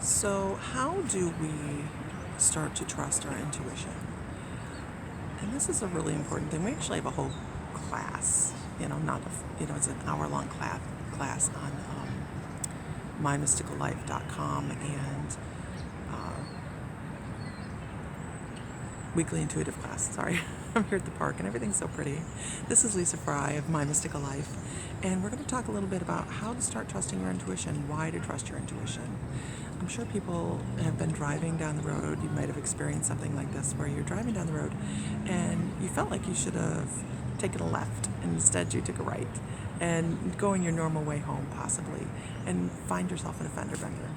So, how do we start to trust our intuition? And this is a really important thing. We actually have a whole class, not it's an hour-long class on mymysticallife.com and uh, weekly intuitive class. Sorry, I'm here at the park and everything's so pretty. This is Lisa Fry of My Mystical Life, and we're going to talk a little bit about how to start trusting your intuition, why to trust your intuition. I'm sure people have been driving down the road. You might have experienced something like this where you're driving down the road and you felt like you should have taken a left and instead you took a right and going your normal way home possibly and find yourself in a fender bender.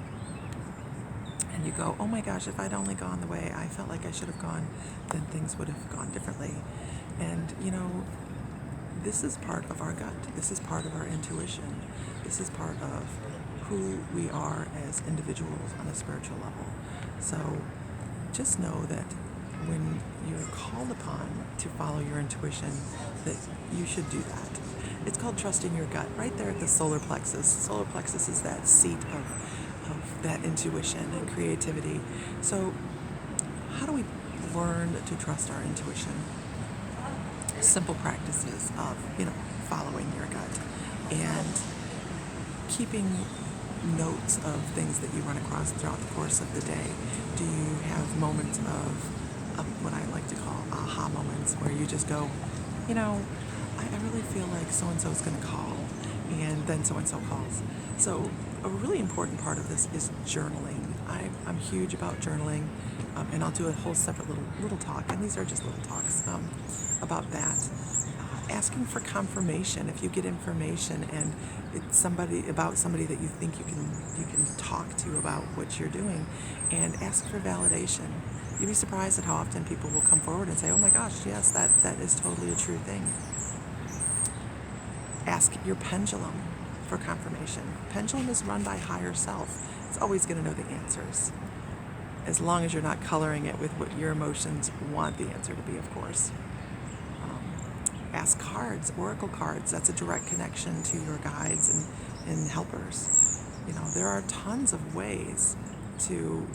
And you go, oh my gosh, if I'd only gone the way I felt like I should have gone, then things would have gone differently. And this is part of our gut. This is part of our intuition. This is part of who we are as individuals on a spiritual level. So just know that when you're called upon to follow your intuition, that you should do that. It's called trusting your gut, right there at the solar plexus. Solar plexus is that seat of that intuition and creativity. So how do we learn to trust our intuition? Simple practices of, following your gut and keeping notes of things that you run across throughout the course of the day. Do you have moments of what I like to call aha moments where you just go, I really feel like so-and-so is going to call, and then so-and-so calls. So a really important part of this is journaling. I'm huge about journaling, and I'll do a whole separate little talk, and these are just little talks about that. Asking for confirmation if you get information and it's somebody that you think you can talk to about what you're doing, and ask for validation. You'd be surprised at how often people will come forward and say, oh my gosh, yes, that is totally a true thing. Ask your pendulum for confirmation. Pendulum is run by higher self. It's always going to know the answers, as long as you're not coloring it with what your emotions want the answer to be, of course. Ask cards, oracle cards. That's a direct connection to your guides and helpers. There are tons of ways to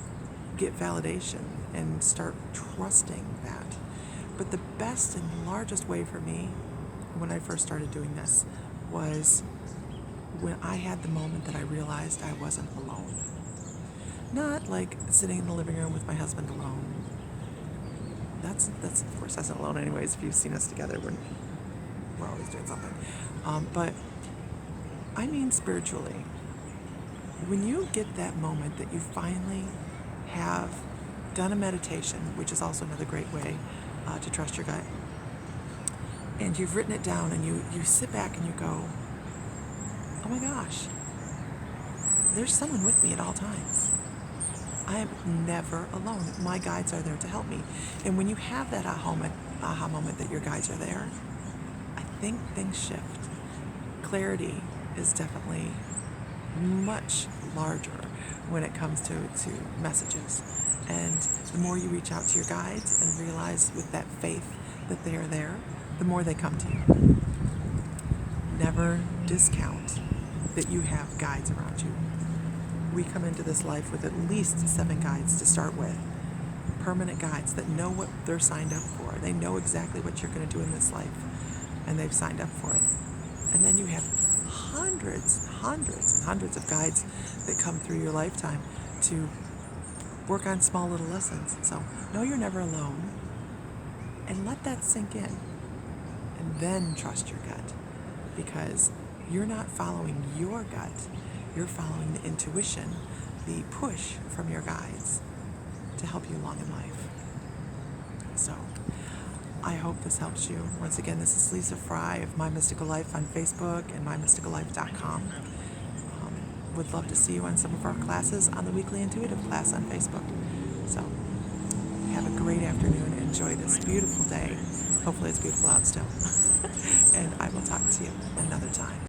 get validation and start trusting that. But the best and largest way for me when I first started doing this was when I had the moment that I realized I wasn't alone. Not like sitting in the living room with my husband alone. That's of course isn't alone anyways. If you've seen us together, we're always doing something. But I mean spiritually. When you get that moment that you finally have done a meditation, which is also another great way to trust your gut, and you've written it down and you sit back and you go, oh my gosh, there's someone with me at all times. I am never alone. My guides are there to help me. And when you have that aha moment that your guides are there, I think things shift. Clarity is definitely much larger when it comes to messages. And the more you reach out to your guides and realize with that faith that they are there, the more they come to you. Never discount that you have guides around you. We come into this life with at least 7 guides to start with. Permanent guides that know what they're signed up for. They know exactly what you're going to do in this life, and they've signed up for it. And then you have hundreds and hundreds of guides that come through your lifetime to work on small little lessons. So know you're never alone, and let that sink in, and then trust your gut, because you're not following your gut. You're following the intuition, the push from your guides to help you along in life. So I hope this helps you. Once again, this is Lisa Fry of My Mystical Life on Facebook and mymysticallife.com. Would love to see you on some of our classes on the Weekly Intuitive class on Facebook. So have a great afternoon. Enjoy this beautiful day. Hopefully it's beautiful out still. And I will talk to you another time.